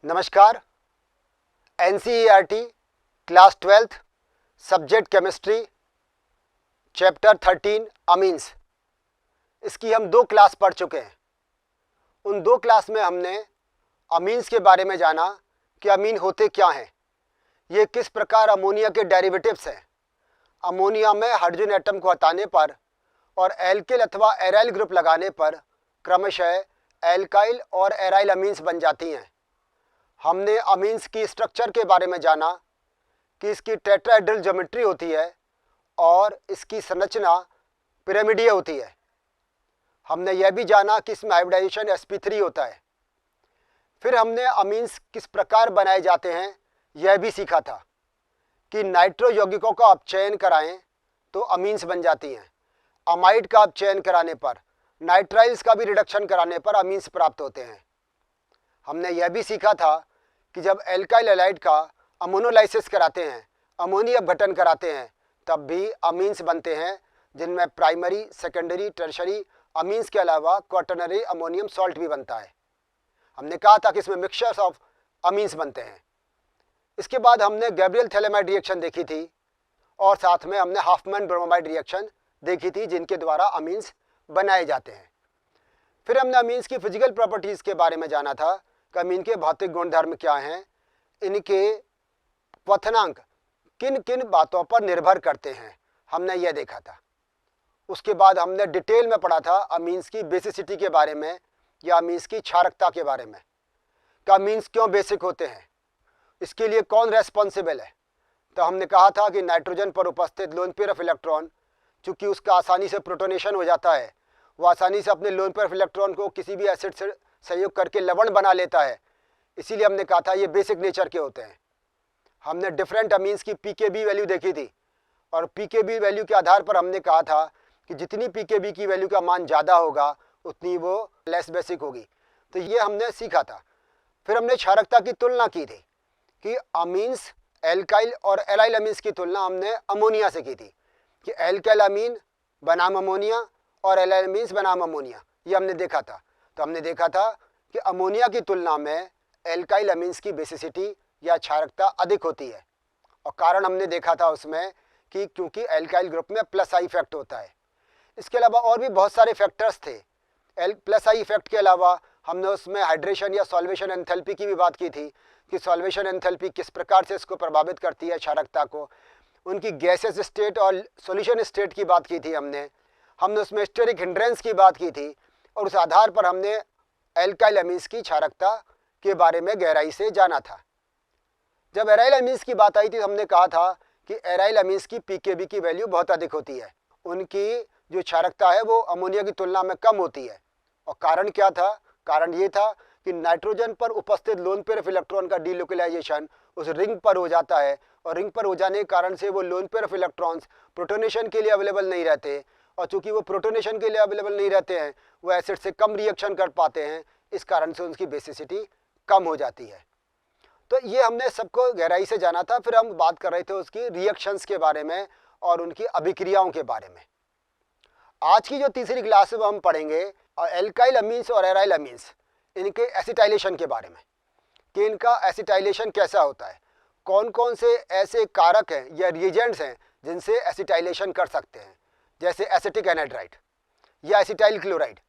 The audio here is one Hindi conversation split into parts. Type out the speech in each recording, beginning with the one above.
नमस्कार। NCERT class 12th subject chemistry chapter 13 amines, इसकी हम 2 क्लास पढ़ चुके हैं। उन 2 क्लास में हमने अमीन्स के बारे में जाना कि अमीन होते क्या हैं, ये किस प्रकार अमोनिया के डेरिवेटिव्स हैं, अमोनिया में हाइड्रोजन एटम को हटाने पर और एल्किल अथवा एराइल ग्रुप लगाने पर क्रमशः एल्काइल और एराइल अमीन्स बन जाती हैं। हमने अमीन्स की स्ट्रक्चर के बारे में जाना कि इसकी टेट्राहेड्रल ज्योमेट्री होती है और इसकी संरचना पिरामिडीय होती है। हमने यह भी जाना कि इसमें हाइब्रिडाइजेशन sp3 होता है। फिर हमने अमीन्स किस प्रकार बनाए जाते हैं यह भी सीखा था कि नाइट्रो यौगिकों का आप चयन कराएं तो अमीन्स बन जाती हैं। अमाइड का आप चयन कराने पर, नाइट्राइल्स का भी रिडक्शन कराने पर अमीन्स प्राप्त होते हैं। हमने यह भी सीखा था कि जब एल्काइल हैलाइड का अमोनोलाइसिस कराते हैं, अमोनिया अपघटन कराते हैं, तब भी अमीन्स बनते हैं, जिनमें प्राइमरी, सेकेंडरी, टर्शरी अमीन्स के अलावा क्वाटरनरी अमोनियम सॉल्ट भी बनता है। हमने कहा था कि इसमें मिक्सचर्स ऑफ अमीन्स बनते हैं। इसके बाद हमने गैब्रियल थैलेमाइड रिएक्शन देखी थी और साथ में हमने हाफमैन ब्रोमाइड रिएक्शन देखी थी, जिनके द्वारा अमीन्स बनाए जाते हैं। फिर हमने अमीन्स की फिजिकल प्रॉपर्टीज़ के बारे में जाना था कि अमीन के भौतिक गुणधर्म क्या हैं, इनके क्वथनांक किन किन बातों पर निर्भर करते हैं, हमने यह देखा था। उसके बाद हमने डिटेल में पढ़ा था अमीन्स की बेसिसिटी के बारे में या अमीन्स की क्षारकता के बारे में कि अमीन्स क्यों बेसिक होते हैं, इसके लिए कौन रेस्पॉन्सिबल है। तो हमने कहा था कि नाइट्रोजन पर उपस्थित लोन पेयर ऑफ इलेक्ट्रॉन, चूँकि उसका आसानी से प्रोटोनेशन हो जाता है, वो आसानी से अपने लोन पेयर ऑफ इलेक्ट्रॉन को किसी भी एसिड से संयोग करके लवण बना लेता है, इसीलिए हमने कहा था ये बेसिक नेचर के होते हैं। हमने डिफरेंट अमीन्स की पीकेबी वैल्यू देखी थी और पीकेबी वैल्यू के आधार पर हमने कहा था कि जितनी पीकेबी की वैल्यू का मान ज़्यादा होगा उतनी वो लेस बेसिक होगी। तो ये हमने सीखा था। फिर हमने क्षारकता की तुलना की थी कि अमीन्स, एल्काइल और एराइल अमीन्स की तुलना हमने अमोनिया से की थी कि एल्काइल अमीन बनाम अमोनिया और एराइल अमीन्स बनाम अमोनिया, ये हमने देखा था। तो हमने देखा था कि अमोनिया की तुलना में एल्काइल अमीन्स की बेसिसिटी या क्षारकता अधिक होती है, और कारण हमने देखा था उसमें कि क्योंकि एल्काइल ग्रुप में प्लस आई इफेक्ट होता है। इसके अलावा और भी बहुत सारे फैक्टर्स थे। प्लस आई इफेक्ट के अलावा हमने उसमें हाइड्रेशन या सॉल्वेशन एंथैल्पी की भी बात की थी कि सॉल्वेशन एंथैल्पी किस प्रकार से इसको प्रभावित करती है क्षारकता को। उनकी गैसेस स्टेट और सॉल्यूशन स्टेट की बात की थी हमने उसमें स्टेरिक हिंड्रेंस की बात की थी, और उस आधार पर हमने एल्काइल अमीन्स की क्षारकता के बारे में गहराई से जाना था। जब एराइल अमीन्स की बात आई थी, हमने कहा था कि एराइल अमीन्स की पीकेबी की वैल्यू बहुत अधिक होती है, उनकी जो क्षारकता है वो अमोनिया की तुलना में कम होती है। और कारण क्या था? कारण ये था कि नाइट्रोजन पर उपस्थित लोन पेयर ऑफ इलेक्ट्रॉन का डीलोकलाइजेशन उस रिंग पर हो जाता है, और रिंग पर हो जाने के कारण से वो loan pair of electrons protonation के लिए अवेलेबल नहीं रहते, और चूंकि वो प्रोटोनेशन के लिए अवेलेबल नहीं रहते हैं, वो एसिड से कम रिएक्शन कर पाते हैं, इस कारण से उनकी बेसिसिटी कम हो जाती है। तो ये हमने सबको गहराई से जाना था। फिर हम बात कर रहे थे उसकी रिएक्शंस के बारे में और उनकी अभिक्रियाओं के बारे में। आज की जो तीसरी क्लास में हम पढ़ेंगे एल्काइल अमीन्स और एराइल अमीन्स, इनके एसिटाइलेशन के बारे में कि इनका एसिटाइलेशन कैसा होता है, कौन कौन से ऐसे कारक हैं या रिएजेंट्स हैं जिनसे एसिटाइलेशन कर सकते हैं, जैसे एसिटिक एनहाइड्राइड या एसिटाइल क्लोराइड।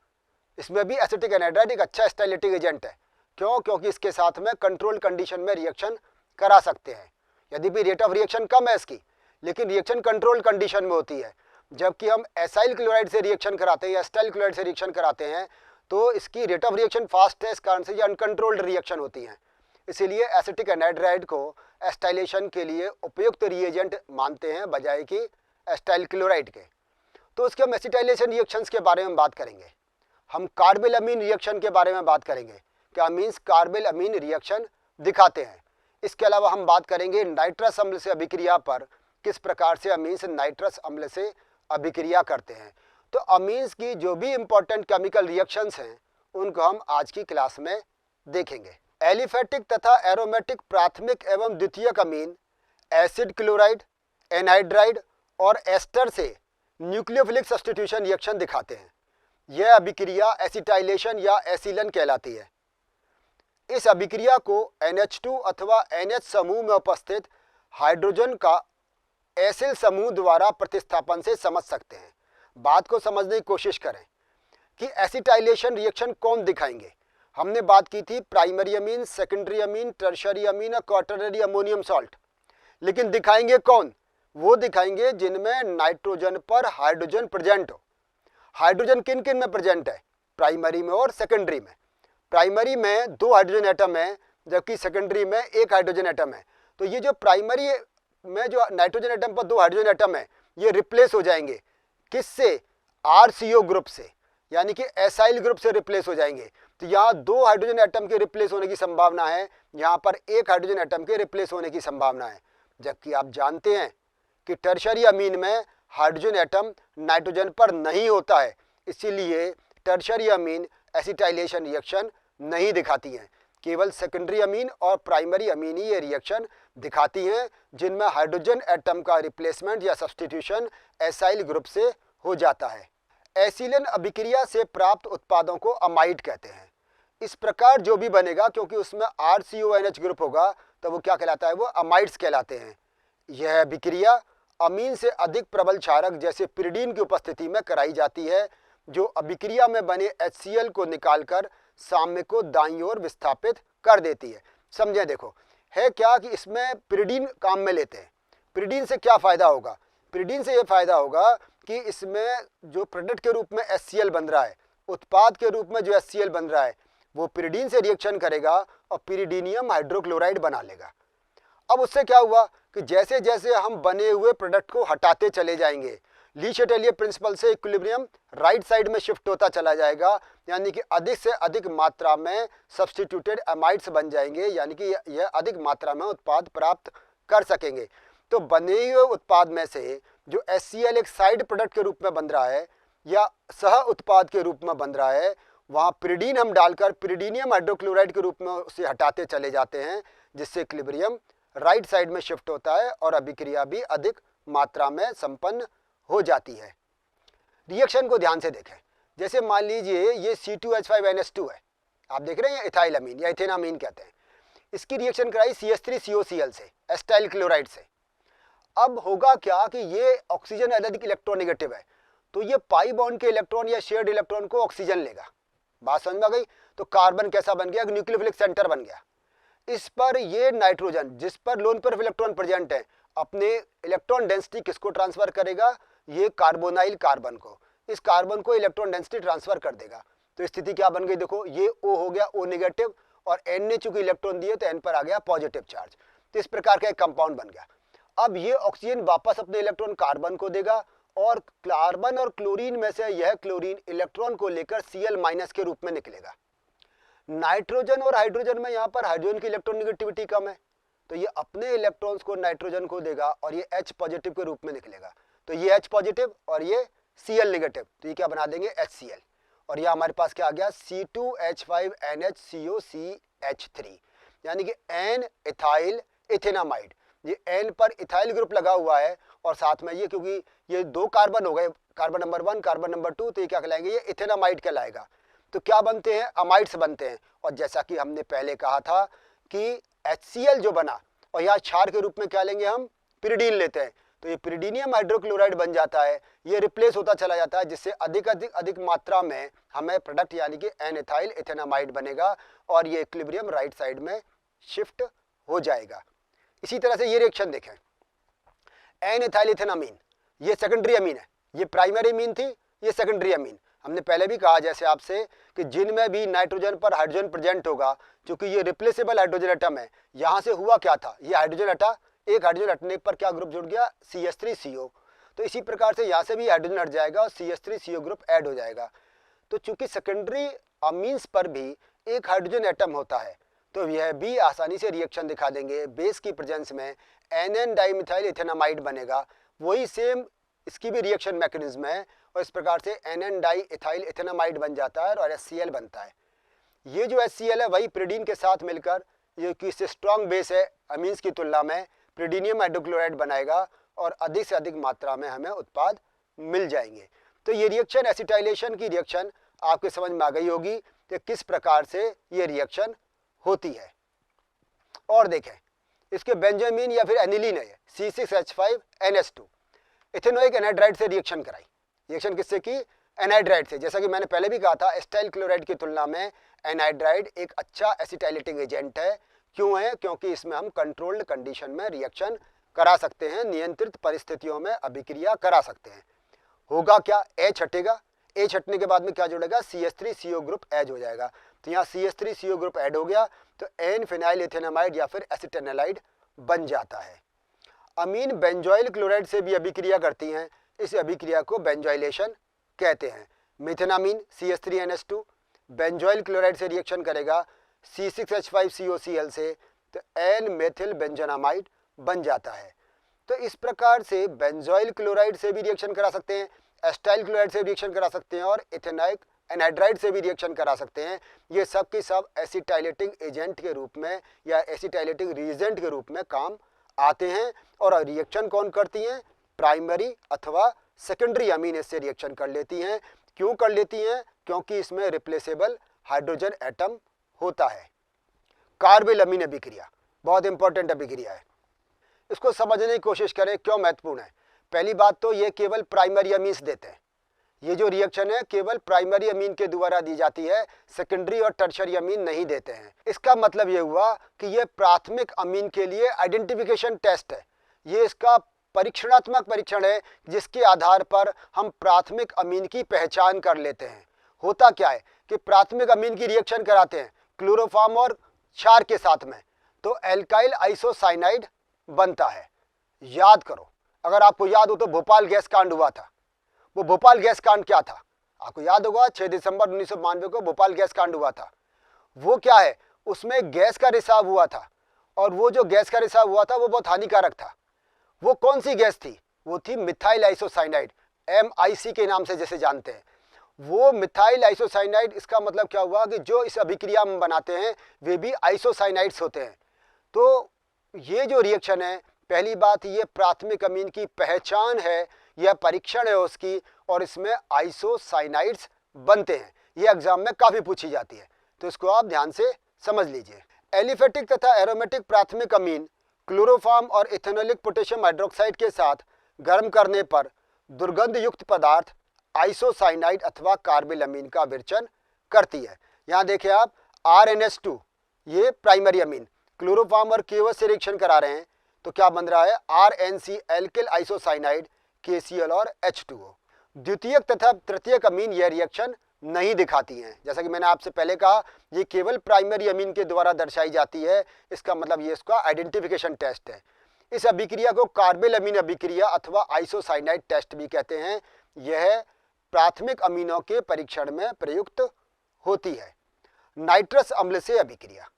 इसमें भी एसिटिक एनहाइड्राइड एक अच्छा स्टाइलेटिक एजेंट है। क्यों? क्योंकि इसके साथ में कंट्रोल कंडीशन में रिएक्शन करा सकते हैं। यदि भी रेट ऑफ रिएक्शन कम है इसकी, लेकिन रिएक्शन कंट्रोल कंडीशन में होती है। जबकि हम एसाइल क्लोराइड से रिएक्शन कराते हैं या एसिटाइल क्लोराइड से रिएक्शन कराते हैं तो इसकी रेट ऑफ रिएक्शन फास्ट है, इस कारण से ये अनकंट्रोल्ड रिएक्शन होती हैं। इसीलिए एसिटिक एनहाइड्राइड को एस्टाइलेशन के लिए उपयुक्त रिएजेंट मानते हैं बजाय कि एस्टाइल क्लोराइड के। तो उसके हम एसिटाइलेशन रिएक्शंस के बारे में बात करेंगे। हम कार्बिल अमीन रिएक्शन के बारे में बात करेंगे कि अमीन्स कार्बिल अमीन रिएक्शन दिखाते हैं। इसके अलावा हम बात करेंगे नाइट्रस अम्ल से अभिक्रिया पर, किस प्रकार से अमीन्स नाइट्रस अम्ल से अभिक्रिया करते हैं। तो अमीन्स की जो भी इंपॉर्टेंट केमिकल रिएक्शंस हैं उनको हम आज की क्लास में देखेंगे। एलिफेटिक तथा एरोमेटिक प्राथमिक एवं द्वितीयक अमीन एसिड क्लोराइड, एनहाइड्राइड और एस्टर से न्यूक्लियोफिलिक सब्स्टिट्यूशन रिएक्शन दिखाते हैं। यह अभिक्रिया एसिटाइलेशन या एसिलन कहलाती है। इस अभिक्रिया को NH2 अथवा NH समूह में उपस्थित हाइड्रोजन का एसिल समूह द्वारा प्रतिस्थापन से समझ सकते हैं। बात को समझने की कोशिश करें कि एसिटाइलेशन रिएक्शन कौन दिखाएंगे। हमने बात की थी primary amine, secondary amine, tertiary amine और क्वाटरनरी अमोनियम सॉल्ट। लेकिन दिखाएंगे कौन? वो दिखाएंगे जिनमें नाइट्रोजन पर हाइड्रोजन प्रेजेंट हो। हाइड्रोजन किन किन में प्रेजेंट है? प्राइमरी में और सेकेंडरी में। प्राइमरी में 2 हाइड्रोजन एटम है, जबकि सेकेंडरी में 1 हाइड्रोजन एटम है। तो ये जो प्राइमरी में जो नाइट्रोजन एटम पर 2 हाइड्रोजन एटम है, ये रिप्लेस हो जाएंगे किससे? RCO ग्रुप से, यानी कि एसाइल ग्रुप से रिप्लेस हो जाएंगे। तो यहाँ 2 हाइड्रोजन एटम के रिप्लेस होने की संभावना है, यहाँ पर 1 हाइड्रोजन एटम के रिप्लेस होने की संभावना है। जबकि आप जानते हैं कि टर्शियरी अमीन में हाइड्रोजन एटम नाइट्रोजन पर नहीं होता है, इसीलिए टर्शियरी अमीन एसिटाइलेशन रिएक्शन नहीं दिखाती हैं। केवल सेकेंडरी अमीन और प्राइमरी अमीन ही ये रिएक्शन दिखाती हैं, जिनमें हाइड्रोजन एटम का रिप्लेसमेंट या सब्स्टिट्यूशन एसाइल ग्रुप से हो जाता है। एसिलन अभिक्रिया से प्राप्त उत्पादों को अमाइड कहते हैं। इस प्रकार जो भी बनेगा, क्योंकि उसमें RCONH ग्रुप होगा, तो वो क्या कहलाता है? वो अमाइड्स कहलाते हैं। यह अभिक्रिया अमीन से अधिक प्रबल क्षारक जैसे पिरिडीन की उपस्थिति में कराई जाती है, जो अभिक्रिया में बने HCl को निकालकर साम्य को दाईं ओर विस्थापित कर देती है। समझे? देखो है क्या कि इसमें पिरिडीन काम में लेते हैं। पिरिडीन से क्या फायदा होगा? पिरिडीन से यह फायदा होगा कि इसमें जो प्रोडक्ट के रूप में HCl बन रहा है, उत्पाद के रूप में जो HCl बन रहा है, वो पिरिडीन से रिएक्शन करेगा और पिरिडीनियम हाइड्रोक्लोराइड बना लेगा। अब उससे क्या हुआ कि जैसे जैसे हम बने हुए प्रोडक्ट को हटाते चले जाएंगे, ली शटेलियर प्रिंसिपल से इक्विलिब्रियम राइट साइड में शिफ्ट होता चला जाएगा, यानी कि अधिक से अधिक मात्रा में सब्स्टिट्यूटेड एमाइड्स बन जाएंगे, यानी कि यह अधिक मात्रा में उत्पाद प्राप्त कर सकेंगे। तो बने हुए उत्पाद में से जो HCl एक साइड प्रोडक्ट के रूप में बन रहा है या सह उत्पाद के रूप में बन रहा है, वहाँ पिरिडीन हम डालकर पिरिडीनियम हाइड्रोक्लोराइड के रूप में उसे हटाते चले जाते हैं, जिससे इक्विलिब्रियम राइट साइड में शिफ्ट होता है और अभिक्रिया भी अधिक मात्रा में संपन्न हो जाती है। रिएक्शन को ध्यान से देखें। जैसे मान लीजिए ये C2H5NH2 है, आप देख रहे हैं, इथाइल अमीन या इथेनामीन कहते हैं। इसकी रिएक्शन कराई CH3COCl से, एस्टाइल क्लोराइड से। अब होगा क्या कि ये ऑक्सीजन अधिक इलेक्ट्रोनेगेटिव है, तो ये पाई बॉन्ड के इलेक्ट्रॉन या शेयर्ड इलेक्ट्रॉन को ऑक्सीजन लेगा। बात समझ में आ गई? तो कार्बन कैसा बन गया? न्यूक्लियोफिलिक सेंटर बन गया। इस पर ये नाइट्रोजन, जिस पर loan pair of electron present है, अपने इलेक्ट्रॉन डेंसिटी किसको ट्रांसफर करेगा? ये कार्बोनाइल कार्बन को। इस कार्बन को इलेक्ट्रॉन डेंसिटी ट्रांसफर कर देगा। तो स्थिति क्या बन गई? देखो ये O हो गया, O नेगेटिव, और N ने चूंकि इलेक्ट्रॉन दिए तो N पर आ गया पॉजिटिव चार्ज। तो इस प्रकार का एक कंपाउंड बन गया। अब ये ऑक्सीजन वापस अपने इलेक्ट्रॉन कार्बन को देगा, और कार्बन और क्लोरीन में से यह क्लोरीन इलेक्ट्रॉन को लेकर Cl- के रूप में निकलेगा। नाइट्रोजन और हाइड्रोजन में यहाँ पर हाइड्रोजन की इलेक्ट्रॉन नेगेटिविटी कम है, तो ये अपने इलेक्ट्रॉन्स को नाइट्रोजन को देगा और ये H पॉजिटिव के रूप में निकलेगा। तो ये H पॉजिटिव और ये Cl नेगेटिव, तो ये क्या बना देंगे? HCl। और ये हमारे पास क्या आ गया? C2H5NHCOCH3, यानी कि N इथाइल इथेनामाइड। ये N पर इथाइल ग्रुप लगा हुआ है, और साथ में ये, क्योंकि ये 2 कार्बन हो गए, कार्बन नंबर 1 कार्बन नंबर 2, तो ये क्या कहलाएंगे? ये इथेनामाइड कहलाएगा। तो क्या बनते हैं? अमाइड्स बनते हैं। और जैसा कि हमने पहले कहा था कि HCl जो बना, और यहाँ क्षार के रूप में क्या लेंगे हम? पिरिडीन लेते हैं। तो ये पिरिडीनियम हाइड्रोक्लोराइड बन जाता है, ये रिप्लेस होता चला जाता है, जिससे अधिक मात्रा में हमें प्रोडक्ट यानी कि N इथाइल इथेनामाइड बनेगा, और ये इक्विलिब्रियम राइट साइड में शिफ्ट हो जाएगा। इसी तरह से ये रिएक्शन देखें, N इथाइल इथेनामीन, ये सेकेंडरी अमीन है, ये प्राइमरी अमीन थी, ये सेकेंडरी अमीन। हमने पहले भी कहा जैसे आपसे कि जिनमें भी नाइट्रोजन पर हाइड्रोजन प्रेजेंट होगा, क्योंकि ये रिप्लेसेबल हाइड्रोजन एटम है, यहाँ से हुआ क्या था? ये हाइड्रोजन हटा, एक हाइड्रोजन हटने पर क्या ग्रुप जुड़ गया? CH3CO। तो इसी प्रकार से यहाँ से भी हाइड्रोजन हट जाएगा और CH3CO ग्रुप ऐड हो जाएगा। तो चूंकि सेकेंडरी अमीन्स पर भी एक हाइड्रोजन एटम होता है, तो यह भी आसानी से रिएक्शन दिखा देंगे। बेस की प्रेजेंस में NN डाइमिथाइल इथेनामाइड बनेगा, वही सेम इसकी भी रिएक्शन मैकेनिज्म है, और इस प्रकार से NN डाई इथाइल इथेनामाइड बन जाता है और HCl बनता है। ये जो HCl है वही पिरिडीन के साथ मिलकर, ये कि इससे स्ट्रॉन्ग बेस है अमीन्स की तुलना में, पिरिडीनियम हाइड्रोक्लोराइड बनाएगा और अधिक से अधिक मात्रा में हमें उत्पाद मिल जाएंगे। तो ये रिएक्शन, एसिटाइलेशन की रिएक्शन आपके समझ में आ गई होगी कि किस प्रकार से ये रिएक्शन होती है। और देखें, इसके बेंजामीन या फिर एनिलीन है C6H5NH2, इथेनोइक एनहाइड्राइड से रिएक्शन कराई। रिएक्शन किससे की? एनहाइड्राइड से। जैसा कि मैंने पहले भी कहा था, एसिटाइल क्लोराइड की तुलना में एनहाइड्राइड एक अच्छा एसिटाइलेटिंग एजेंट है। क्यों है? क्योंकि इसमें हम कंट्रोल्ड कंडीशन में रिएक्शन करा सकते हैं, नियंत्रित परिस्थितियों में अभिक्रिया करा सकते हैं। होगा क्या? H हटेगा, H हटने के बाद में क्या जुड़ेगा? CH3CO ग्रुप ऐड हो जाएगा। तो यहाँ CH3CO ग्रुप ऐड हो गया तो एन फिनाइल इथेनामाइड या फिर एसिटेनालाइड बन जाता है। अमीन बेंजोइल क्लोराइड से भी अभिक्रिया करती हैं, इस अभिक्रिया को बेंजोइलेशन कहते हैं। मिथेनामीन CH3NH2 बेंजोइल क्लोराइड से रिएक्शन करेगा C6H5COCl से, तो एन मेथिल बेंजोनामाइड बन जाता है। तो इस प्रकार से बेंजोइल क्लोराइड से भी रिएक्शन करा सकते हैं, एसिटाइल क्लोराइड से भी रिएक्शन करा सकते हैं और इथेनोइक एनहाइड्राइड से भी रिएक्शन करा सकते हैं। ये सब के सब एसिटाइलेटिंग एजेंट के रूप में या एसिटाइलेटिंग रिएजेंट के रूप में काम आते हैं। और रिएक्शन कौन करती हैं? प्राइमरी अथवा सेकेंडरी अमीन इससे रिएक्शन कर लेती हैं। क्यों कर लेती हैं? क्योंकि इसमें रिप्लेसेबल हाइड्रोजन एटम होता है। कार्बिल अमीन अभिक्रिया बहुत इंपॉर्टेंट अभिक्रिया है, इसको समझने की कोशिश करें क्यों महत्वपूर्ण है। पहली बात तो ये केवल प्राइमरी अमीन्स देते हैं, ये जो रिएक्शन है केवल प्राइमरी अमीन के द्वारा दी जाती है, सेकेंडरी और टर्शियरी अमीन नहीं देते हैं। इसका मतलब ये हुआ कि ये प्राथमिक अमीन के लिए आइडेंटिफिकेशन टेस्ट है, ये इसका परीक्षणात्मक परीक्षण है जिसके आधार पर हम प्राथमिक अमीन की पहचान कर लेते हैं। होता क्या है कि प्राथमिक अमीन की रिएक्शन कराते हैं क्लोरोफॉर्म और क्षार के साथ में, तो एल्काइल आइसोसाइनाइड बनता है। याद करो, अगर आपको याद हो तो भोपाल गैस कांड हुआ था। वो भोपाल गैस कांड क्या था? आपको याद होगा 6 दिसंबर 1992 को भोपाल गैस कांड हुआ था। वो क्या है? उसमें गैस का रिसाव हुआ था और वो जो गैस का रिसाव हुआ था वो बहुत हानिकारक था। वो कौन सी गैस थी? वो थी मिथाइल आइसोसाइनाइड, MIC के नाम से जैसे जानते हैं। वो मिथाइल आइसोसाइनाइड, इसका मतलब क्या हुआ कि जो इस अभिक्रिया में बनाते हैं वे भी आइसोसाइनाइड्स होते हैं। तो ये जो रिएक्शन है, पहली बात ये प्राथमिक अमीन की पहचान है, यह परीक्षण है उसकी, और इसमें आइसोसाइनाइड्स बनते हैं। ये एग्जाम में काफ़ी पूछी जाती है, तो इसको आप ध्यान से समझ लीजिए। एलिफेटिक तथा एरोमेटिक प्राथमिक अमीन क्लोरोफॉर्म और इथेनोलिक पोटेशियम हाइड्रोक्साइड के साथ गर्म करने पर दुर्गंध युक्त पदार्थ आइसोसाइनाइड अथवा कार्बिल अमीन का विरचन करती है। यहाँ देखिए आप, RNH2 ये प्राइमरी अमीन क्लोरोफॉर्म और KOH से रिएक्शन करा रहे हैं, तो क्या बन रहा है? RNC एल्किल आइसोसाइनाइड KCl और H2O। द्वितीयक तथा तृतीयक अमीन यह रिएक्शन नहीं दिखाती हैं। जैसा कि मैंने आपसे पहले कहा, ये केवल प्राइमरी अमीन के द्वारा दर्शाई जाती है। इसका मतलब ये इसका आइडेंटिफिकेशन टेस्ट है। इस अभिक्रिया को कार्बिल अमीन अभिक्रिया अथवा आइसोसाइनाइड टेस्ट भी कहते हैं। यह प्राथमिक अमीनों के परीक्षण में प्रयुक्त होती है। नाइट्रस अम्ल से अभिक्रिया।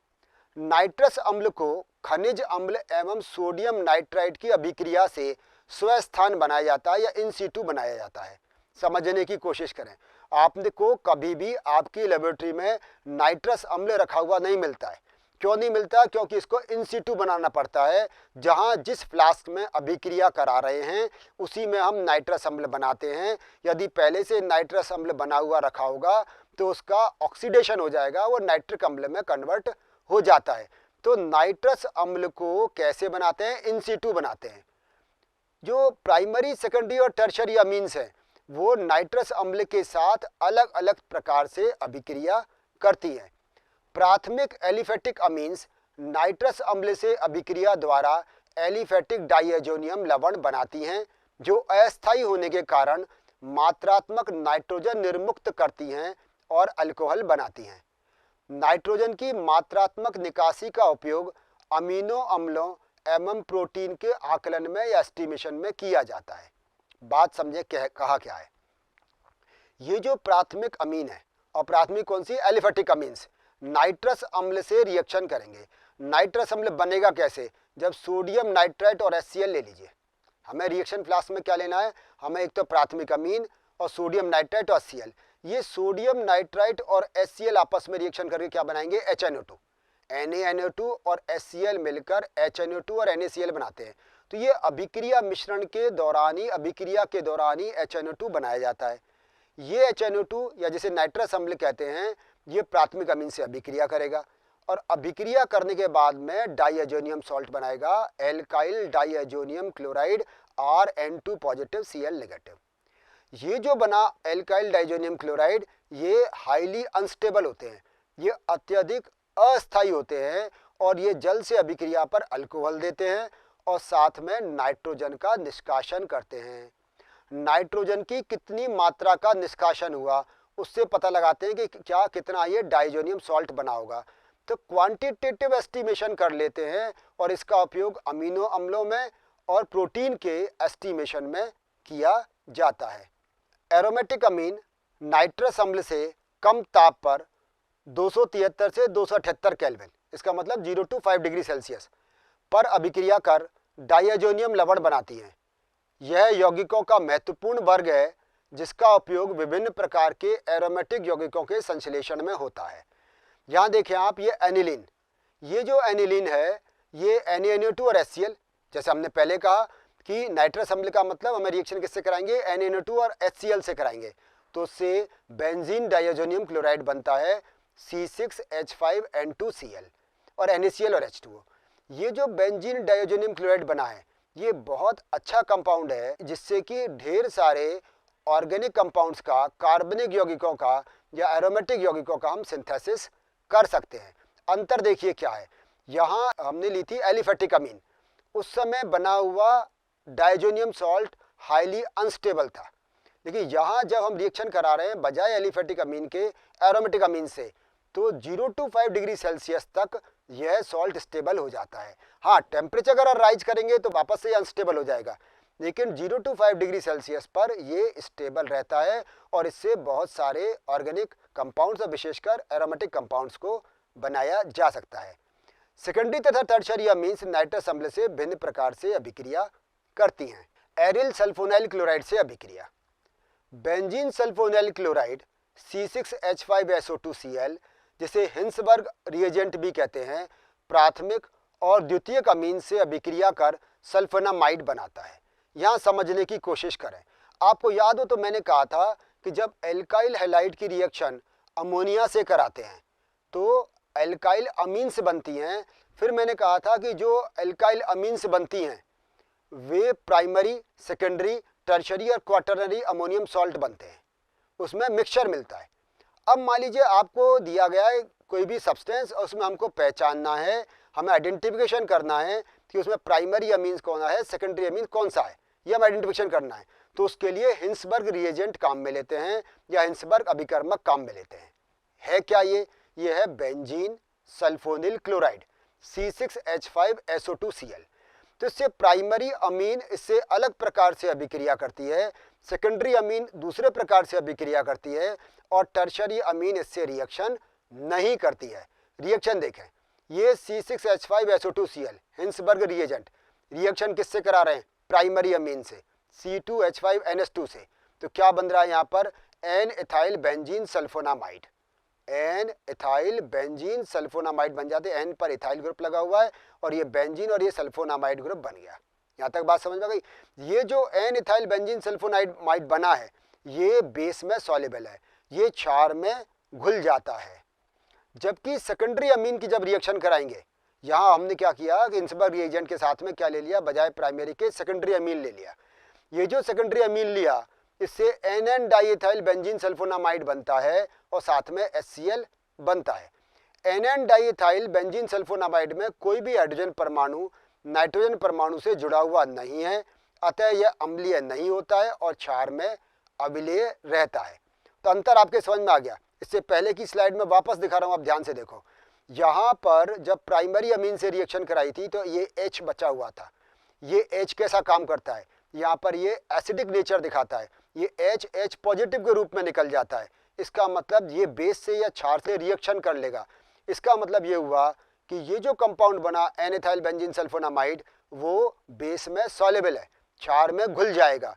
नाइट्रस अम्ल को खनिज अम्ल एवं सोडियम नाइट्राइड की अभिक्रिया से स्वस्थान बनाया जाता है या इन सीटू बनाया जाता है। समझने की कोशिश करें, आपको कभी भी आपकी लेबोरेटरी में नाइट्रस अम्ल रखा हुआ नहीं मिलता है। क्यों नहीं मिलता? क्योंकि इसको इन सीटू बनाना पड़ता है। जहां जिस फ्लास्क में अभिक्रिया करा रहे हैं उसी में हम नाइट्रस अम्ल बनाते हैं। यदि पहले से नाइट्रस अम्ल बना हुआ रखा होगा तो उसका ऑक्सीडेशन हो जाएगा, वो नाइट्रिक अम्ल में कन्वर्ट हो जाता है। तो नाइट्रस अम्ल को कैसे बनाते हैं? इन सीटू बनाते हैं। जो प्राइमरी, सेकेंडरी और टर्शियरी अमीन्स हैं वो नाइट्रस अम्ल के साथ अलग अलग प्रकार से अभिक्रिया करती हैं। प्राथमिक एलिफेटिक अमीन्स नाइट्रस अम्ल से अभिक्रिया द्वारा एलिफेटिक डाइएजोनियम लवण बनाती हैं, जो अस्थायी होने के कारण मात्रात्मक नाइट्रोजन निर्मुक्त करती हैं और अल्कोहल बनाती हैं। नाइट्रोजन की मात्रात्मक निकासी का उपयोग अमीनो अम्लों एवं प्रोटीन के आकलन में या एस्टिमेशन में किया जाता है। बात समझे कहा क्या है? ये जो प्राथमिक अमीन है, और प्राथमिक कौन सी? एलिफेटिक अमीन्स नाइट्रस अम्ल से रिएक्शन करेंगे। नाइट्रस अम्ल बनेगा कैसे? जब सोडियम नाइट्राइट और HCl ले लीजिए। हमें रिएक्शन फ्लास्क में क्या लेना है? हमें एक तो प्राथमिक अमीन और सोडियम नाइट्राइट और HCl। ये सोडियम नाइट्राइट और HCl आपस में रिएक्शन करके क्या बनाएंगे? HNO2। NaNO2 और HCl मिलकर HNO2 और NaCl बनाते हैं। तो ये अभिक्रिया मिश्रण के दौरान ही, अभिक्रिया के दौरान ही HNO2 बनाया जाता है। ये HNO2 या जिसे नाइट्रस अम्ल कहते हैं, ये प्राथमिक अमीन से अभिक्रिया करेगा और अभिक्रिया करने के बाद में डाइअजोनियम सॉल्ट बनाएगा, alkyl diazonium chloride Rn2 positive Cl negative. ये जो बना एल्काइल डाइअजोनियम क्लोराइड ये हाईली अनस्टेबल होते हैं, ये अत्यधिक अस्थायी होते हैं और ये जल से अभिक्रिया पर अल्कोहल देते हैं और साथ में नाइट्रोजन का निष्कासन करते हैं। नाइट्रोजन की कितनी मात्रा का निष्कासन हुआ उससे पता लगाते हैं कि क्या कितना ये डाइअजोनियम सॉल्ट बना होगा। तो क्वांटिटेटिव एस्टिमेशन कर लेते हैं और इसका उपयोग अमीनो अम्लों में और प्रोटीन के एस्टिमेशन में किया जाता है। एरोमेटिक अमीन नाइट्रस अम्ल से कम ताप पर 273 से 278 केल्विन, इसका मतलब 0 to 5 डिग्री सेल्सियस पर अभिक्रिया कर डाइअजोनियम लवण बनाती हैं। यह यौगिकों का महत्वपूर्ण वर्ग है जिसका उपयोग विभिन्न प्रकार के एरोमेटिक यौगिकों के संश्लेषण में होता है। यहाँ देखें आप, ये एनिलीन, ये जो एनिलीन है ये NaNO2 और HCl, जैसे हमने पहले कहा कि नाइट्रस अम्ल का मतलब हमें रिएक्शन किससे कराएंगे, NaNO2 और HCl से कराएंगे, तो उससे बेंजीन डाइअजोनियम क्लोराइड बनता है C6H5N2Cl और NaCl और H2O। ये जो बेंजीन डाइअजोनियम क्लोराइड बना है ये बहुत अच्छा कंपाउंड है जिससे कि ढेर सारे ऑर्गेनिक कंपाउंड्स का, कार्बनिक यौगिकों का या एरोमेटिक यौगिकों का हम सिंथेसिस कर सकते हैं। अंतर देखिए क्या है, यहाँ हमने ली थी एलिफेटिक अमीन, उस समय बना हुआ डाइअजोनियम सॉल्ट हाईली अनस्टेबल था, लेकिन यहाँ जब हम रिएक्शन करा रहे हैं बजाय एलिफेटिक अमीन के एरोमेटिक अमीन से, तो 0 to 5 डिग्री सेल्सियस तक यह सॉल्ट स्टेबल हो जाता है। हाँ, टेम्परेचर अगर राइज करेंगे तो वापस से अनस्टेबल हो जाएगा, लेकिन 0 to 5 डिग्री सेल्सियस पर ये स्टेबल रहता है और इससे बहुत सारे ऑर्गेनिक कंपाउंड्स और विशेषकर एरोमेटिक कंपाउंड्स को बनाया जा सकता है। सेकेंडरी तथा टर्शियरी अमीन्स नाइट्रस अम्ल से भिन्न प्रकार से अभिक्रिया करती हैं। एरिल सल्फोनाइल क्लोराइड से अभिक्रिया। बेंजीन सल्फोनाइल क्लोराइड C6H5SO2Cl, जिसे हिंसबर्ग रिएजेंट भी कहते हैं, प्राथमिक और द्वितीयक अमीन से अभिक्रिया कर सल्फोनामाइड बनाता है। यहाँ समझने की कोशिश करें। आपको याद हो तो मैंने कहा था कि जब एल्काइल हैलाइड की रिएक्शन अमोनिया से कराते हैं तो एल्काइल अमीन्स बनती हैं। फिर मैंने कहा था कि जो एल्काइल अमीन्स बनती हैं वे प्राइमरी, सेकेंडरी, टर्शियरी और क्वाटरनरी अमोनियम सॉल्ट बनते हैं, उसमें मिक्सचर मिलता है। अब मान लीजिए आपको दिया गया है कोई भी सब्सटेंस और उसमें हमको पहचानना है, हमें आइडेंटिफिकेशन करना है कि उसमें प्राइमरी अमीन्स कौन है, सेकेंडरी अमीन कौन सा है, ये हमें आइडेंटिफिकेशन करना है। तो उसके लिए हिंसबर्ग रिएजेंट काम में लेते हैं या हिंसबर्ग अभिकर्मक काम में लेते हैं। है क्या ये है बेंजीन सल्फोनिल क्लोराइड C6H5SO2Cl। तो इससे प्राइमरी अमीन इससे अलग प्रकार से अभिक्रिया करती है, सेकेंडरी अमीन दूसरे प्रकार से अभिक्रिया करती है और टर्शियरी अमीन इससे रिएक्शन नहीं करती है। रिएक्शन देखें, ये C6H5SO2Cl हिंसबर्ग रिएजेंट रिएक्शन किससे करा रहे हैं, प्राइमरी अमीन से C2H5NH2 से। तो क्या बन रहा है यहाँ पर, N ethyl benzene sulfonamide, N ethyl benzene sulfonamide बन जाते हैं। एन पर इथाइल ग्रुप लगा हुआ है और ये बेंजीन और ये सल्फोनामाइड ग्रुप बन गया। यहाँ तक बात समझ में आ गई। ये जो एन इथाइल बेंजीन सल्फोनामाइड बना है ये बेस में सॉल्युबल है, ये क्षार में घुल जाता है। जबकि सेकेंडरी अमीन की जब रिएक्शन कराएंगे, यहाँ हमने क्या किया कि हिंसबर्ग रिएजेंट के साथ में क्या ले लिया, बजाय प्राइमरी के सेकेंडरी अमीन ले लिया। ये जो सेकेंडरी अमीन लिया इससे एन डाइइथाइल बेंजीन सल्फोनामाइड बनता है और साथ में HCl बनता है। एन डाइइथाइल बेंजीन सल्फोनामाइड में कोई भी हाइड्रोजन परमाणु नाइट्रोजन परमाणु से जुड़ा हुआ नहीं है, अतः यह अम्लीय नहीं होता है और क्षार में अविलेय रहता है। तो अंतर आपके समझ में आ गया। इससे पहले की स्लाइड में वापस दिखा रहा हूँ, आप ध्यान से देखो। यहाँ पर जब प्राइमरी अमीन से रिएक्शन कराई थी तो ये H बचा हुआ था। ये H कैसा काम करता है, यहाँ पर ये एसिडिक नेचर दिखाता है, ये H पॉजिटिव के रूप में निकल जाता है। इसका मतलब ये बेस से या क्षार से रिएक्शन कर लेगा। इसका मतलब ये हुआ कि ये जो कंपाउंड बना एन इथाइल बेंजीन सल्फोनामाइड वो बेस में सॉल्युबल है, क्षार में घुल जाएगा।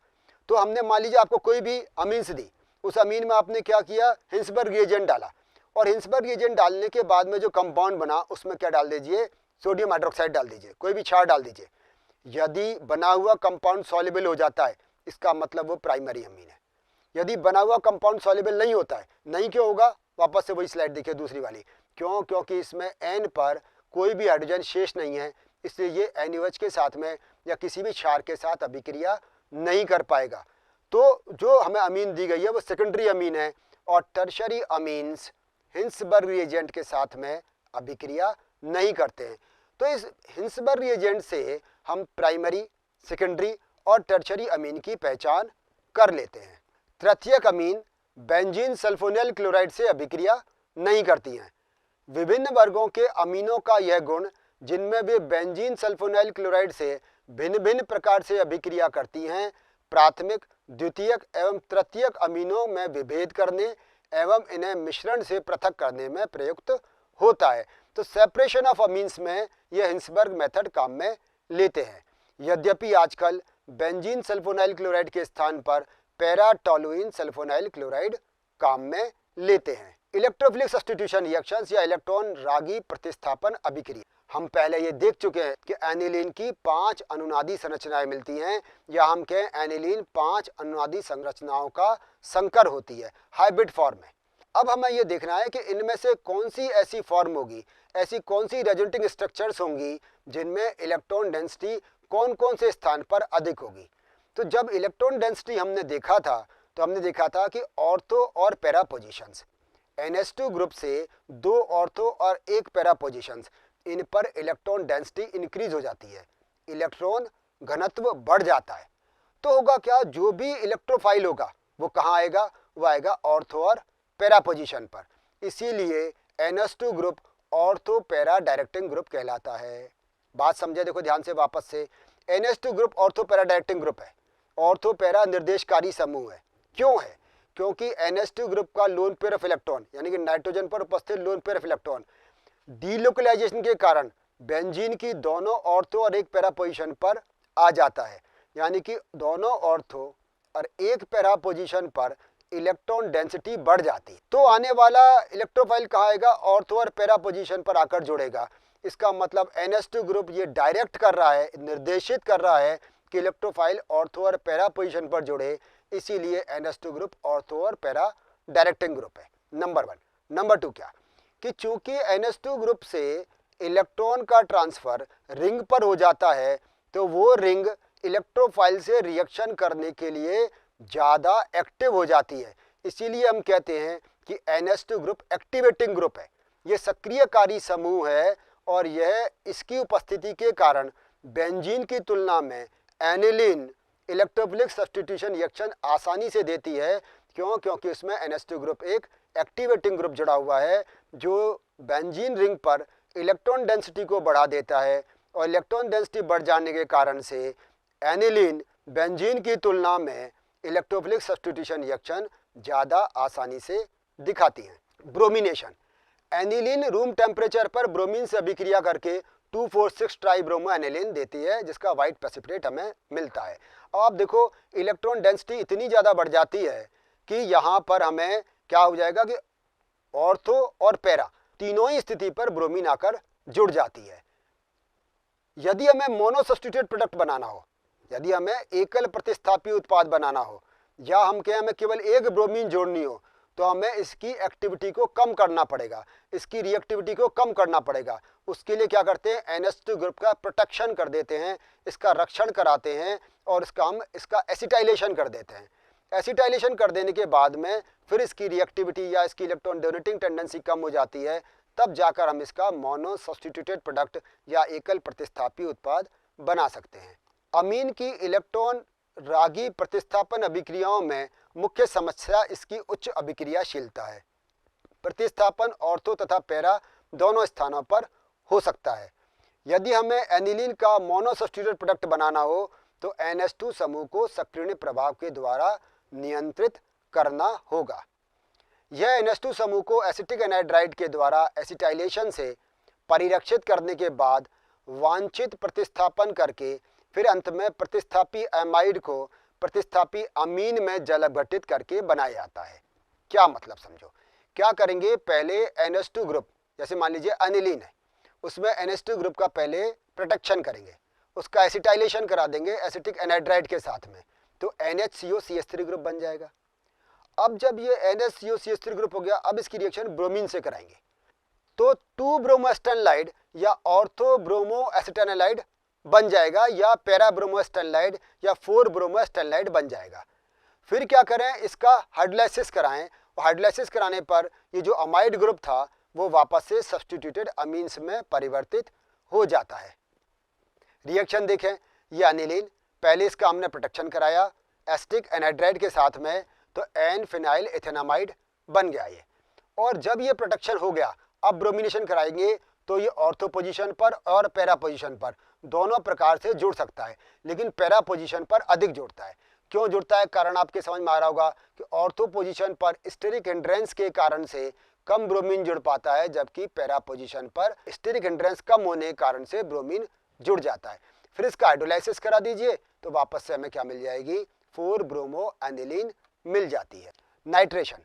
तो हमने मान लीजिए आपको कोई भी अमीन्स दी, उस अमीन में आपने क्या किया, हिंसबर्ग रिएजेंट डाला और हिंसबर्ग रिएजेंट डालने के बाद में जो कंपाउंड बना उसमें क्या डाल दीजिए, सोडियम हाइड्रोक्साइड डाल दीजिए, कोई भी क्षार डाल दीजिए। यदि बना हुआ कंपाउंड सॉल्युबल हो जाता है इसका मतलब वो प्राइमरी अमीन है। यदि बना हुआ कंपाउंड सॉल्युबल नहीं होता है, नहीं क्यों होगा, वापस से वही स्लाइड देखिए दूसरी वाली। क्यों? क्योंकि इसमें N पर कोई भी हाइड्रोजन शेष नहीं है, इसलिए ये NaOH के साथ में या किसी भी क्षार के साथ अभिक्रिया नहीं कर पाएगा। तो जो हमें अमीन दी गई है वो सेकेंडरी अमीन है और टर्शरी अमीन्स हिंसबर्ग रिएजेंट के साथ में अभिक्रिया नहीं करते हैं। तो इस हिंसबर्ग रिएजेंट से हम प्राइमरी, सेकेंडरी और टर्शरी अमीन की पहचान कर लेते हैं। तृतीयक अमीन बेंजीन सल्फोनिल क्लोराइड से अभिक्रिया नहीं करती हैं। विभिन्न वर्गों के अमीनों का यह गुण जिनमें वे बेंजीन सल्फोनिल क्लोराइड से भिन्न भिन्न प्रकार से अभिक्रिया करती हैं, प्राथमिक, द्वितीयक एवं तृतीयक अमीनों में विभेद करने एवं इन्हें मिश्रण से पृथक करने में प्रयुक्त होता है। तो सेपरेशन ऑफ अमीन्स में यह हिंसबर्ग मेथड काम में लेते हैं। यद्यपि आजकल बेंजीन सल्फोनाइल क्लोराइड के स्थान पर पैरा टोलुइन सल्फोनाइल क्लोराइड काम में लेते हैं। इलेक्ट्रोफिलिक सब्स्टिट्यूशन रिएक्शंस या इलेक्ट्रॉन रागी प्रतिस्थापन अभिक्रिया, हम पहले ये देख चुके हैं कि एनिलीन की 5 अनुनादी संरचनाएं मिलती हैं, या हम कहें एनिलीन 5 अनुनादी संरचनाओं का संकर होती है हाइब्रिड फॉर्म में। अब हमें ये देखना है कि इनमें से कौन सी ऐसी फॉर्म होगी, ऐसी कौन सी रेजल्टिंग स्ट्रक्चर्स होंगी जिनमें इलेक्ट्रॉन डेंसिटी कौन कौन से स्थान पर अधिक होगी। तो जब इलेक्ट्रॉन डेंसिटी हमने देखा था तो हमने देखा था कि ऑर्थो और पैरा पोजीशंस, NH2 ग्रुप से 2 ऑर्थो और 1 पैरा पोजीशंस, इन पर इलेक्ट्रॉन डेंसिटी इंक्रीज हो जाती है, इलेक्ट्रॉन घनत्व बढ़ जाता है। तो होगा क्या, जो भी इलेक्ट्रोफाइल होगा वो कहाँ आएगा, वो आएगा ऑर्थो और पैरा पोजीशन पर। इसीलिए NH2 group ortho para directing group कहलाता है। बात समझे, देखो ध्यान से वापस से। NH2 group ortho para directing group है, ऑर्थो पैरा निर्देशकारी समूह है। क्यों है? क्योंकि NH2 ग्रुप का लोन पेयर ऑफ इलेक्ट्रॉन यानी कि नाइट्रोजन पर उपस्थित lone pair of electron delocalization के कारण बेंजीन की दोनों ऑर्थो और 1 पैरा पोजीशन पर आ जाता है, यानी कि दोनों ऑर्थो और 1 पैरा पोजीशन पर इलेक्ट्रॉन डेंसिटी बढ़ जाती। तो आने वाला इलेक्ट्रोफाइल कहाँ आएगा, ऑर्थो और पैरा पोजीशन पर आकर जुड़ेगा। इसका मतलब NH2 ग्रुप ये डायरेक्ट कर रहा है, निर्देशित कर रहा है कि इलेक्ट्रोफाइल ऑर्थो और पैरा पोजीशन पर जुड़े, इसीलिए NH2 ग्रुप ऑर्थो और पैरा डायरेक्टिंग ग्रुप है, नंबर 1। नंबर 2 क्या, कि चूंकि NH2 ग्रुप से इलेक्ट्रॉन का ट्रांसफर रिंग पर हो जाता है, तो वो रिंग इलेक्ट्रोफाइल से रिएक्शन करने के लिए ज़्यादा एक्टिव हो जाती है। इसीलिए हम कहते हैं कि NH2 ग्रुप एक्टिवेटिंग ग्रुप है, ये सक्रियकारी समूह है, और यह इसकी उपस्थिति के कारण बेंजीन की तुलना में एनिलीन इलेक्ट्रोफिलिक सब्स्टिट्यूशन रिएक्शन आसानी से देती है। क्यों? क्योंकि उसमें NH2 ग्रुप एक एक्टिवेटिंग ग्रुप जुड़ा हुआ है जो बेंजीन रिंग पर इलेक्ट्रॉन डेंसिटी को बढ़ा देता है, और इलेक्ट्रॉन डेंसिटी बढ़ जाने के कारण से एनिलीन बेंजीन की तुलना में इलेक्ट्रोफिलिक सब्स्टिट्यूशन रिएक्शन ज़्यादा आसानी से दिखाती हैं। ब्रोमिनेशन, एनिलीन रूम टेम्परेचर पर ब्रोमीन से अभिक्रिया करके 2,4,6 ट्राइब्रोमो एनिलीन देती है, जिसका वाइट प्रेसिपिटेट हमें मिलता है। अब आप देखो इलेक्ट्रॉन डेंसिटी इतनी ज़्यादा बढ़ जाती है कि यहाँ पर हमें क्या हो जाएगा कि ऑर्थो और पैरा तीनों ही स्थिति पर ब्रोमीन आकर जुड़ जाती है। यदि हमें मोनो सब्स्टिट्यूटेड प्रोडक्ट बनाना हो, यदि हमें एकल प्रतिस्थापी उत्पाद बनाना हो, या हम कहें हमें केवल एक ब्रोमीन जोड़नी हो, तो हमें इसकी एक्टिविटी को कम करना पड़ेगा, इसकी रिएक्टिविटी को कम करना पड़ेगा। उसके लिए क्या करते हैं, NH2 ग्रुप का प्रोटेक्शन कर देते हैं, इसका रक्षण कराते हैं, और हम इसका एसिटाइलेशन कर देते हैं। एसिटाइलेशन कर देने के बाद में फिर इसकी रिएक्टिविटी या इसकी इलेक्ट्रॉन डोनेटिंग टेंडेंसी कम हो जाती है, तब जाकर हम इसका मोनो सब्स्टिट्यूटेड प्रोडक्ट या एकल प्रतिस्थापी उत्पाद बना सकते हैं। अमीन की इलेक्ट्रॉन रागी प्रतिस्थापन अभिक्रियाओं में मुख्य समस्या इसकी उच्च अभिक्रियाशीलता है। प्रतिस्थापन ऑर्थो तथा पैरा दोनों स्थानों पर हो सकता है। यदि हमें एनिलीन का मोनो सब्स्टिट्यूटेड प्रोडक्ट बनाना हो तो NH2 समूह को सक्रियण प्रभाव के द्वारा नियंत्रित करना होगा। यह NH2 समूह को एसिटिक एनहाइड्राइड के द्वारा एसिटाइलेशन से परिरक्षित करने के बाद वांछित प्रतिस्थापन करके फिर अंत में प्रतिस्थापी एमाइड को प्रतिस्थापी अमीन में जल अपघटित करके बनाया जाता है। क्या मतलब समझो, क्या करेंगे, पहले NH2 ग्रुप, जैसे मान लीजिए एनिलीन है, उसमें NH2 ग्रुप का पहले प्रोटेक्शन करेंगे, उसका एसिटाइलेशन करा देंगे एसिटिक एनहाइड्राइड के साथ में, तो NHCOCH3 ग्रुप बन जाएगा। अब जब ये NaCO3 ग्रुप हो गया, अब इसकी रिएक्शन ब्रोमीन से कराएंगे तो 2 ब्रोमोएसिटाइलाइड या ऑर्थो ब्रोमो एसिटाइलाइड बन जाएगा या पैरा ब्रोमोएसिटाइलाइड या 4 ब्रोमोएसिटाइलाइड बन जाएगा। फिर क्या करें, इसका हाइड्रोलाइसिस कराएं और हाइड्रोलाइसिस कराने पर ये जो अमाइड ग्रुप था वो वापस से सब्स्टिट्यूटेड अमीन्स में परिवर्तित हो जाता है। रिएक्शन देखें, ये अनिलीन, पहले इसका हमने प्रोटेक्शन कराया एसिटिक एनहाइड्राइड के साथ में तो एन फिनाइल एथेनामाइड बन गया ये। और जब ये प्रोटेक्शन हो गया, अब ब्रोमिनेशन कराएंगे तो ये ऑर्थो पोजीशन पर और पैरा पोजीशन पर दोनों प्रकार से जुड़ सकता है, लेकिन पैरा पोजीशन पर अधिक जुड़ता है। क्यों जुड़ता है, कारण आपके समझ में आ रहा होगा कि ऑर्थो पोजीशन पर स्टेरिक हिंड्रेंस के कारण से कम ब्रोमीन जुड़ पाता है, जबकि पैरा पोजीशन पर स्टेरिक हिंड्रेंस कम होने के कारण से ब्रोमीन जुड़ जाता है। फिर इसका हाइड्रोलाइसिस करा दीजिए तो वापस से हमें क्या मिल जाएगी, 4 ब्रोमो एनिलीन मिल जाती है। नाइट्रेशन,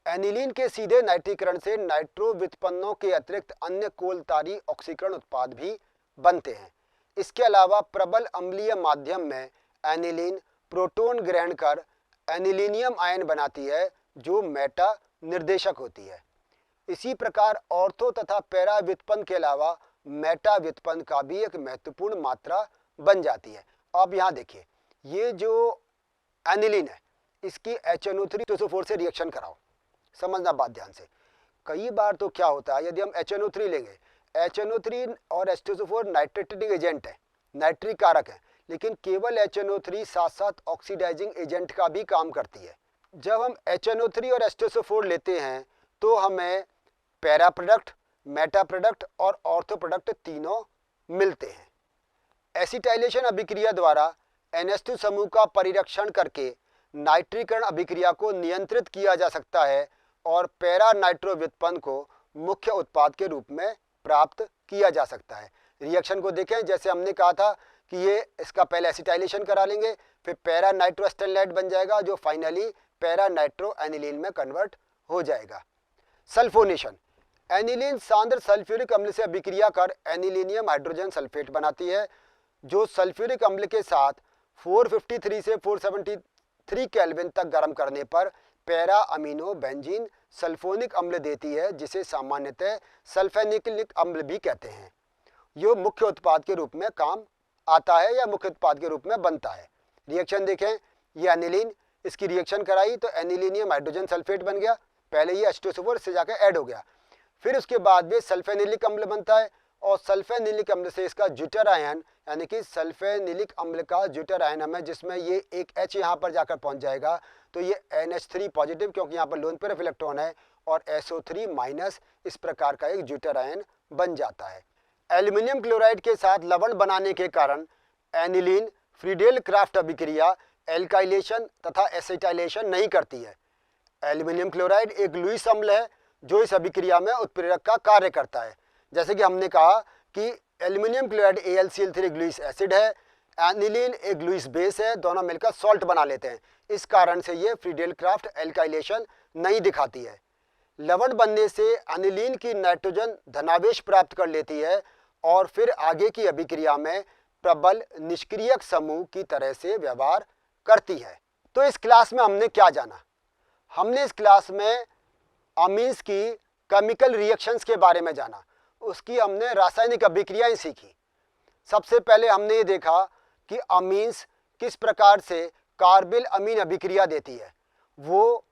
एनिलीन के सीधे नाइट्रीकरण से नाइट्रो व्युत्पन्नों के अतिरिक्त अन्य कोलतारी ऑक्सीकरण उत्पाद भी बनते हैं। इसके अलावा प्रबल अम्लीय माध्यम में एनिलीन प्रोटॉन ग्रहण कर एनिलीनियम आयन बनाती है जो मेटा निर्देशक होती है। इसी प्रकार ऑर्थो तथा पैरा व्युत्पन्न के अलावा मेटा व्युत्पन्न का भी एक महत्वपूर्ण मात्रा बन जाती है। अब यहाँ देखिए, ये जो एनिलीन है इसकी HNO3 से रिएक्शन कराओ, समझना बात ध्यान से। कई बार तो क्या होता है, यदि हम HNO3 लेंगे, HNO3 और H2SO4 नाइट्रेटिंग एजेंट है, नाइट्रिक कारक है, लेकिन केवल HNO3 साथ साथ ऑक्सीडाइजिंग एजेंट का भी काम करती है। जब हम HNO3 और H2SO4 लेते हैं तो हमें पैरा प्रोडक्ट, मेटा प्रोडक्ट और ऑर्थो प्रोडक्ट तीनों मिलते हैं। एसिटाइलेशन अभिक्रिया द्वारा NH2 समूह का परिरक्षण करके नाइट्रीकरण अभिक्रिया को नियंत्रित किया जा सकता है और पैरा नाइट्रो व्युत्पन्न को मुख्य उत्पाद के रूप में प्राप्त किया जा सकता है। रिएक्शन को देखें, जैसे हमने कहा था कि ये इसका पहले एसिटाइलेशन करा लेंगे, फिर पैरा नाइट्रो एसिटाइलाइड बन जाएगा जो फाइनली पैरा नाइट्रो एनिलीन में कन्वर्ट हो जाएगा। सल्फोनेशन, एनिलीन सांद्र सल्फ्यूरिक अम्ल से अभिक्रिया कर एनिलीनियम हाइड्रोजन सल्फेट बनाती है जो सल्फ्यूरिक अम्ल के साथ 453 से 473 केल्विन तक गर्म करने पर पैरा अमीनो बेंजीन सल्फोनिक अम्ल देती है, जिसे सामान्यतः सल्फेनिलिक अम्ल भी कहते हैं। यो मुख्य उत्पाद के रूप में काम आता है या मुख्य उत्पाद के रूप में बनता है। रिएक्शन देखें, ये एनिलीन, इसकी रिएक्शन कराई तो एनिलीनियम हाइड्रोजन सल्फेट बन गया, पहले ये H2SO4 से जाकर ऐड हो गया। फिर उसके बाद में सल्फेनिलिक अम्ल बनता है और सल्फेनिलिक अम्ल से इसका ज्यूटर आयन यानी कि सल्फेनिलिक अम्ल का ज्यूटर आयन हमें, जिसमें ये एक H यहाँ पर जाकर पहुँच जाएगा तो ये NH3 पॉजिटिव, क्योंकि यहाँ पर लोन पेयर ऑफ इलेक्ट्रॉन है, और SO3 माइनस, इस प्रकार का एक ज्यूटर आयन बन जाता है। एल्यूमिनियम क्लोराइड के साथ लवण बनाने के कारण एनिलीन फ्रीडेल क्राफ्ट अभिक्रिया एल्काइलेशन तथा एसिटाइलेशन नहीं करती है। एल्यूमिनियम क्लोराइड एक लुईस अम्ल है जो इस अभिक्रिया में उत्प्रेरक का कार्य करता है। जैसे कि हमने कहा कि एल्यूमिनियम क्लोराइड AlCl3 ग्लूइस एसिड है, एनिलीन एक ग्लूइस बेस है, दोनों मिलकर सॉल्ट बना लेते हैं। इस कारण से ये फ्रीडेल क्राफ्ट एल्काइलेशन नहीं दिखाती है। लवण बनने से एनिलीन की नाइट्रोजन धनावेश प्राप्त कर लेती है और फिर आगे की अभिक्रिया में प्रबल निष्क्रियक समूह की तरह से व्यवहार करती है। तो इस क्लास में हमने क्या जाना? हमने इस क्लास में अमीन्स की केमिकल रिएक्शंस के बारे में जाना, उसकी हमने रासायनिक अभिक्रियाएं सीखी। सबसे पहले हमने ये देखा कि अमीन्स किस प्रकार से कार्बिल अमीन अभिक्रिया देती है। वो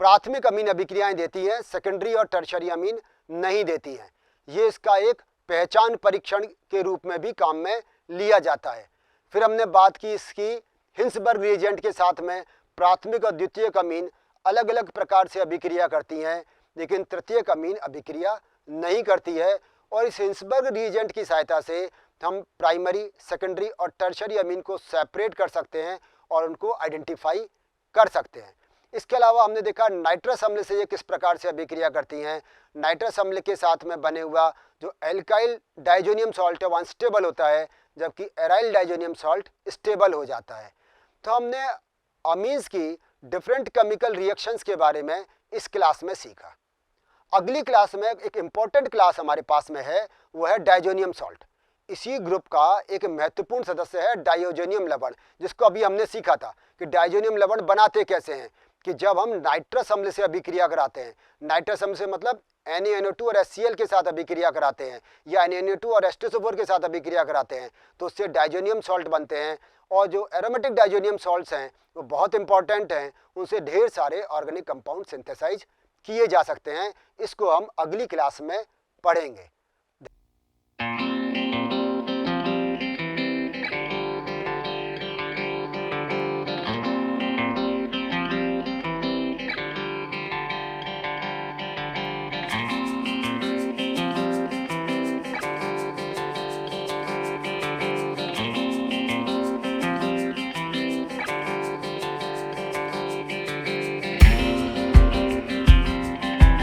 प्राथमिक अमीन अभिक्रियाएं देती हैं, सेकेंडरी और टर्शरी अमीन नहीं देती हैं। ये इसका एक पहचान परीक्षण के रूप में भी काम में लिया जाता है। फिर हमने बात की इसकी हिंसबर्ग रिएजेंट के साथ में प्राथमिक और द्वितीयक अमीन अलग अलग प्रकार से अभिक्रिया करती हैं, लेकिन तृतीयक अमीन अभिक्रिया नहीं करती है। और इस हिंसबर्ग रिएजेंट की सहायता से हम प्राइमरी, सेकेंडरी और टर्शरी अमीन को सेपरेट कर सकते हैं और उनको आइडेंटिफाई कर सकते हैं। इसके अलावा हमने देखा नाइट्रस अम्ल से ये किस प्रकार से अभिक्रिया करती हैं। नाइट्रस अम्ल के साथ में बने हुआ जो एल्काइल डाइजोनियम सॉल्ट है वो अनस्टेबल होता है, जबकि एराइल डाइजोनियम सॉल्ट स्टेबल हो जाता है। तो हमने अमीन्स की डिफरेंट केमिकल रिएक्शंस के बारे में इस क्लास में सीखा। अगली क्लास में एक इम्पॉर्टेंट क्लास हमारे पास में है, वो है डाइजोनियम सॉल्ट। इसी ग्रुप का एक महत्वपूर्ण सदस्य है डाइजोनियम लवण, जिसको अभी हमने सीखा था कि डाइजोनियम लवण बनाते कैसे हैं। कि जब हम नाइट्रस अम्ल से अभिक्रिया कराते हैं, नाइट्रस अम्ल से मतलब NaNO2 और HCl के साथ अभिक्रिया कराते हैं या NaNO2 और H2SO4 के साथ अभिक्रिया कराते हैं तो उससे डाइजोनियम सॉल्ट बनते हैं। और जो एरोमेटिक डाइजोनियम सॉल्ट्स हैं वो बहुत इंपॉर्टेंट हैं, उनसे ढेर सारे ऑर्गेनिक कंपाउंड सिंथेसाइज किए जा सकते हैं। इसको हम अगली क्लास में पढ़ेंगे।